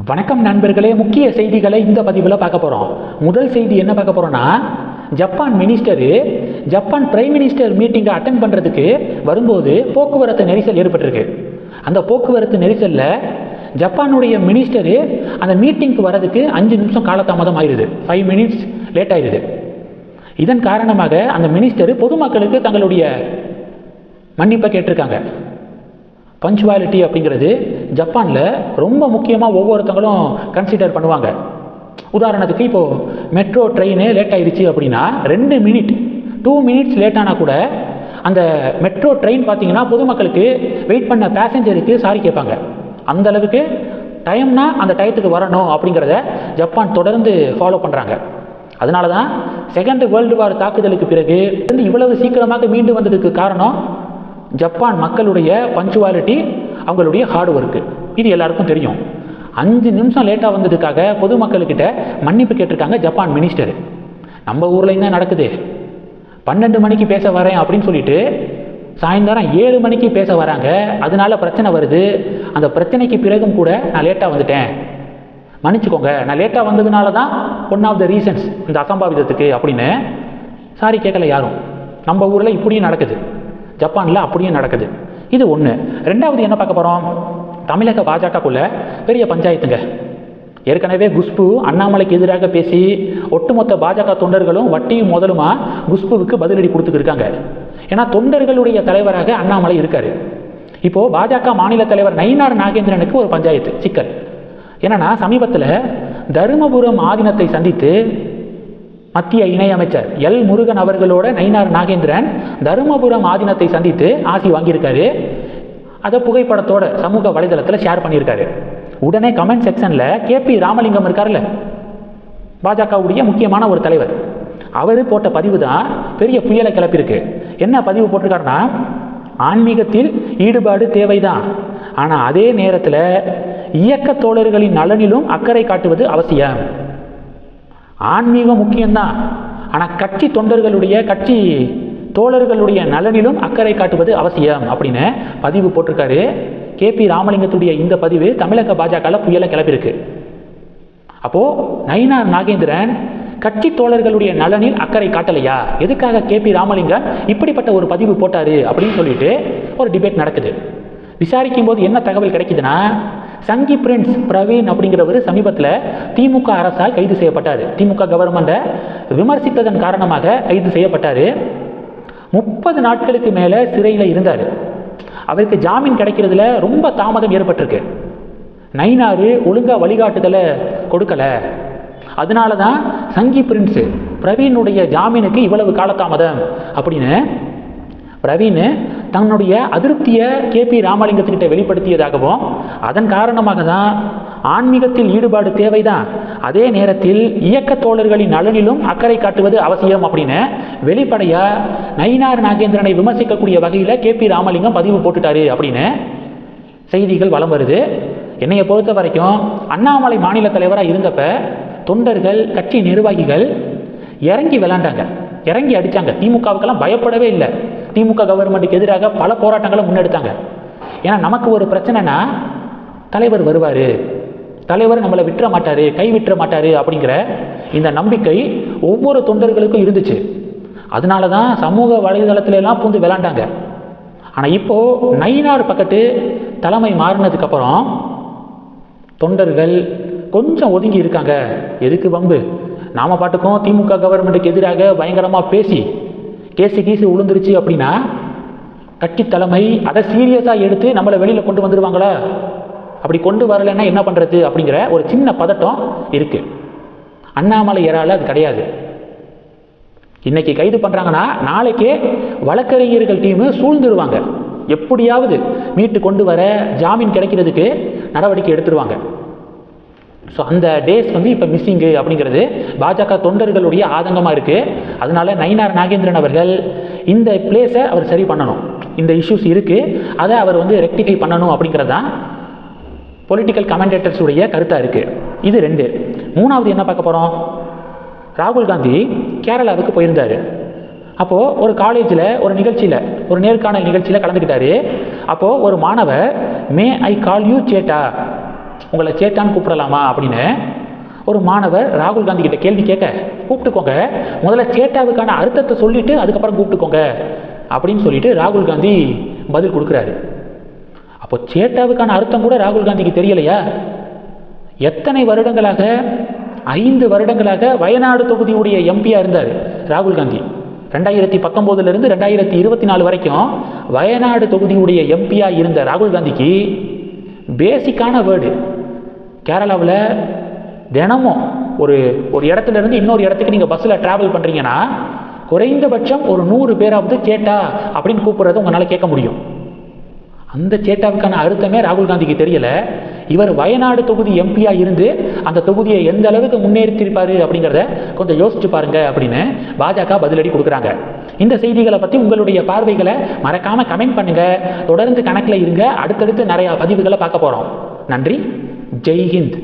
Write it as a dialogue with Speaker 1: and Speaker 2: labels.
Speaker 1: வணக்கம் நண்பர்களே, முக்கிய செய்திகளை இந்த பதிவில் பார்க்க போகிறோம். முதல் செய்தி என்ன பார்க்க போகிறோன்னா, ஜப்பான் பிரைம் மினிஸ்டர் மீட்டிங்கை அட்டென்ட் பண்ணுறதுக்கு வரும்போது போக்குவரத்து நெரிசல் ஏற்பட்டிருக்கு. அந்த போக்குவரத்து நெரிசலில் ஜப்பானுடைய மினிஸ்டரு அந்த மீட்டிங்க்கு வர்றதுக்கு 5 நிமிஷம் காலதாமதம் ஆயிடுது. 5 மினிட்ஸ் லேட் ஆயிடுது. இதன் காரணமாக அந்த மினிஸ்டர் பொதுமக்களுக்கு தங்களுடைய மன்னிப்பை கேட்டிருக்காங்க. பஞ்சுவாலிட்டி அப்படிங்கிறது ஜப்பானில் ரொம்ப முக்கியமாக ஒவ்வொருத்தங்களும் கன்சிடர் பண்ணுவாங்க. உதாரணத்துக்கு இப்போது மெட்ரோ ட்ரெயின் லேட் ஆயிடுச்சு அப்படின்னா 2 மினிட்ஸ் லேட் ஆனால் கூட அந்த மெட்ரோ ட்ரெயின் பார்த்தீங்கன்னா பொதுமக்களுக்கு வெயிட் பண்ண பேசஞ்சருக்கு சாரி கேட்பாங்க. அந்த அளவுக்கு டைம்னா அந்த டயத்துக்கு வரணும் அப்படிங்கிறத ஜப்பான் தொடர்ந்து ஃபாலோ பண்ணுறாங்க. அதனால தான் செகண்ட் வேர்ல்டு வார் தாக்குதலுக்கு பிறகு இவ்வளவு சீக்கிரமாக மீண்டு வந்ததுக்கு காரணம் ஜப்பான் மக்களுடைய பஞ்சுவாலிட்டி, அவங்களுடைய ஹார்ட் ஒர்க்கு. இது எல்லாருக்கும் தெரியும். 5 நிமிஷம் லேட்டாக வந்ததுக்காக பொதுமக்கள்கிட்ட மன்னிப்பு கேட்டிருக்காங்க ஜப்பான் மினிஸ்டர். நம்ம ஊர்லேயும் தான் நடக்குது. 12 மணிக்கு பேச வரேன் அப்படின்னு சொல்லிட்டு சாயந்தரம் 7 மணிக்கு பேச வராங்க. அதனால பிரச்சனை வருது. அந்த பிரச்சனைக்கு பிறகும் கூட நான் லேட்டாக வந்துட்டேன், மன்னிச்சுக்கோங்க, நான் லேட்டாக வந்ததுனால தான் ஒன் ஆஃப் த ரீசன்ஸ் இந்த அசம்பாவிதத்துக்கு அப்படின்னு சாரி கேட்கல யாரும். நம்ம ஊரில் இப்படியும் நடக்குது, ஜப்பானில் அப்படியும் நடக்குது. இது ஒன்று. ரெண்டாவது என்ன பார்க்க போகிறோம், தமிழக பாஜகக்குள்ள பெரிய பஞ்சாயத்துங்க. ஏற்கனவே குஷ்பு அண்ணாமலைக்கு எதிராக பேசி ஒட்டுமொத்த பாஜக தொண்டர்களும் வட்டியும் முதலுமா குஷ்புவுக்கு பதிலடி கொடுத்துக்கிருக்காங்க. ஏன்னா தொண்டர்களுடைய தலைவராக அண்ணாமலை இருக்காரு. இப்போது பாஜக மாநில தலைவர் நயினார் நாகேந்திரனுக்கு ஒரு பஞ்சாயத்து சிக்கல். என்னன்னா, சமீபத்தில் தருமபுரம் ஆதீனத்தை சந்தித்து மத்திய இணையமைச்சர் எல் முருகன் அவர்களோட நயினார் நாகேந்திரன் தருமபுரம் ஆதீனத்தை சந்தித்து ஆசி வாங்கியிருக்காரு. அதை புகைப்படத்தோட சமூக வலைதளத்தில் ஷேர் பண்ணியிருக்காரு. உடனே கமெண்ட் செக்ஷனில் கேபி ராமலிங்கம் இருக்கார்ல, பாஜகவுடைய முக்கியமான ஒரு தலைவர், அவர் போட்ட பதிவு தான் பெரிய புயலை கிளப்பியிருக்கு. என்ன பதிவு போட்டிருக்காருன்னா, ஆன்மீகத்தில் ஈடுபாடு தேவைதான், ஆனால் அதே நேரத்தில் இயக்க தோழர்களின் நலனிலும் அக்கறை காட்டுவது அவசியம். ஆன்மீகம் முக்கியம்தான், ஆனால் கட்சி தோழர்களுடைய நலனிலும் அக்கறை காட்டுவது அவசியம் அப்படின்னு பதிவு போட்டிருக்காரு. கேபி ராமலிங்கத்துடைய இந்த பதிவு தமிழக பாஜகவில் புயலை கிளப்பியிருக்கு. அப்போது நயினார் நாகேந்திரன் கட்சி தோழர்களுடைய நலனில் அக்கறை காட்டலையா, எதுக்காக கேபி ராமலிங்கம் இப்படிப்பட்ட ஒரு பதிவு போட்டாரு அப்படின்னு சொல்லிட்டு ஒரு டிபேட் நடக்குது. விசாரிக்கும் போது என்ன தகவல் கிடைக்குதுன்னா, சங்கி பிரின்ஸ் பிரவீன் அப்படிங்கிறவர் சமீபத்தில் திமுக அரசால் கைது செய்யப்பட்டார். திமுக கவர்மெண்ட்டை விமர்சித்ததன் காரணமாக கைது செய்யப்பட்டார். 30 நாட்களுக்கு மேலே சிறையில் இருந்தார். அவருக்கு ஜாமீன் கிடைக்கிறதுல ரொம்ப தாமதம் ஏற்பட்டிருக்கு. நயினார் ஒழுங்காக வழிகாட்டுதலை கொடுக்கலை. அதனால தான் சங்கி பிரின்ஸ் பிரவீனுடைய ஜாமீனுக்கு இவ்வளவு காலதாமதம் அப்படின்னு பிரவீன் தன்னுடைய அதிருப்தியை கேபி ராமலிங்கத்துக்கிட்ட வெளிப்படுத்தியதாகவும், அதன் காரணமாக தான் ஆன்மீகத்தில் ஈடுபாடு தேவைதான், அதே நேரத்தில் இயக்க தோழர்களின் நலனிலும் அக்கறை காட்டுவது அவசியம் அப்படின்னு வெளிப்படையாக நயினார் நாகேந்திரனை விமர்சிக்கக்கூடிய வகையில் கேபி ராமலிங்கம் பதிவு போட்டுட்டாரு அப்படின்னு செய்திகள் வலம் வருது. என்னையை பொறுத்த வரைக்கும் அண்ணாமலை மாநில தலைவராக இருந்தப்ப தொண்டர்கள், கட்சி நிர்வாகிகள் இறங்கி விளாண்டாங்க, இறங்கி அடித்தாங்க. திமுகவுக்கெல்லாம் பயப்படவே இல்லை. திமுக கவர்மெண்ட்டுக்கு எதிராக பல போராட்டங்களை முன்னெடுத்தாங்க. ஏன்னா நமக்கு ஒரு பிரச்சனைனா தலைவர் வருவார், தலைவர் நம்மளை விட்டுற மாட்டார், கைவிட்டுற மாட்டார் அப்படிங்கிற இந்த நம்பிக்கை ஒவ்வொரு தொண்டர்களுக்கும் இருந்துச்சு. அதனால தான் சமூக வலைதளத்துல எல்லாம் பூந்து விளாண்டாங்க. ஆனால் இப்போது நயினார் பக்கத்து தலைமை மாறினதுக்கப்புறம் தொண்டர்கள் கொஞ்சம் ஒதுங்கி இருக்காங்க. எதுக்கு வம்பு, நாம பாட்டுக்கும் திமுக கவர்மெண்ட்டுக்கு எதிராக பயங்கரமாக பேசி கேஸு உளுந்துருச்சு அப்படின்னா கட்சி தலைமை அதை சீரியஸாக எடுத்து நம்மளை வெளியில் கொண்டு வந்துடுவாங்களா, அப்படி கொண்டு வரலைன்னா என்ன பண்ணுறது அப்படிங்கிற ஒரு சின்ன பதட்டம் இருக்குது. அண்ணாமலை ஏறால அது கிடையாது. இன்னைக்கு கைது பண்ணுறாங்கன்னா நாளைக்கே வழக்கறிஞர்கள் டீமு சூழ்ந்துருவாங்க. எப்படியாவது மீட்டு கொண்டு வர ஜாமீன் கிடைக்கிறதுக்கு நடவடிக்கை எடுத்துருவாங்க. ஸோ அந்த டேஸ் இப்போ மிஸ்ஸிங்கு அப்படிங்கிறது பாஜக தொண்டர்களுடைய ஆதங்கமாக இருக்குது. அதனால நயினார் நாகேந்திரன் அவர்கள் இந்த பிளேஸை அவர் சரி பண்ணணும். இந்த இஷ்யூஸ் இருக்குது, அதை அவர் ரெக்டிஃபை பண்ணணும் அப்படிங்கிறது தான் பொலிட்டிக்கல் கமெண்டேட்டர்ஸுடைய கருத்தாக இருக்குது. இது 2. மூணாவது என்ன பார்க்க போகிறோம், ராகுல் காந்தி கேரளாவுக்கு போயிருந்தார். அப்போது ஒரு காலேஜில் ஒரு நேர்காணல் நிகழ்ச்சியில் கலந்துக்கிட்டாரு. அப்போது ஒரு மாணவர் மே ஐ கால் யூ சேட்டா உங்களை சேட்டான்னு கூப்பிடலாமா அப்படின்னு ஒரு மாணவர் ராகுல் காந்தி கிட்ட கேள்வி கேட்க, கூப்பிட்டுக்கோங்க, முதல்ல சேட்டாவுக்கான அர்த்தத்தை சொல்லிட்டு அதுக்கப்புறம் கூப்பிட்டுக்கோங்க அப்படின்னு சொல்லிட்டு ராகுல் காந்தி பதில் கொடுக்குறாரு. அப்போ சேட்டாவுக்கான அர்த்தம் கூட ராகுல் காந்திக்கு தெரியலையா? எத்தனை வருடங்களாக, 5 வருடங்களாக வயநாடு தொகுதியுடைய எம்பியாக இருந்தார் ராகுல் காந்தி. 2019 2024 வரைக்கும் வயநாடு தொகுதியுடைய எம்பியாக இருந்த ராகுல் காந்திக்கு பேசிக்கான வேர்டு, கேரளாவில் தினமும் ஒரு இடத்துல இருந்து இன்னொரு இடத்துக்கு நீங்கள் பஸ்ஸில் ட்ராவல் பண்ணுறீங்கன்னா குறைந்தபட்சம் ஒரு 100 பேராவது சேட்டா அப்படின்னு கூப்பிட்றத உங்களால் கேட்க முடியும். அந்த சேட்டாவுக்கான அர்த்தமே ராகுல் காந்திக்கு தெரியல. இவர் வயநாடு தொகுதி எம்பியாக இருந்து அந்த தொகுதியை எந்த அளவுக்கு முன்னேற்றிருப்பாரு அப்படிங்கிறத கொஞ்சம் யோசிச்சு பாருங்க அப்படின்னு பாஜக பதிலடி கொடுக்குறாங்க. இந்த செய்திகளை பற்றி உங்களுடைய பார்வைகளை மறக்காம கமெண்ட் பண்ணுங்க. தொடர்ந்து கணக்கில் இருங்க. அடுத்தடுத்து நிறைய பதிவுகளை பார்க்க போறோம். நன்றி. ஜெய் ஹிந்த்.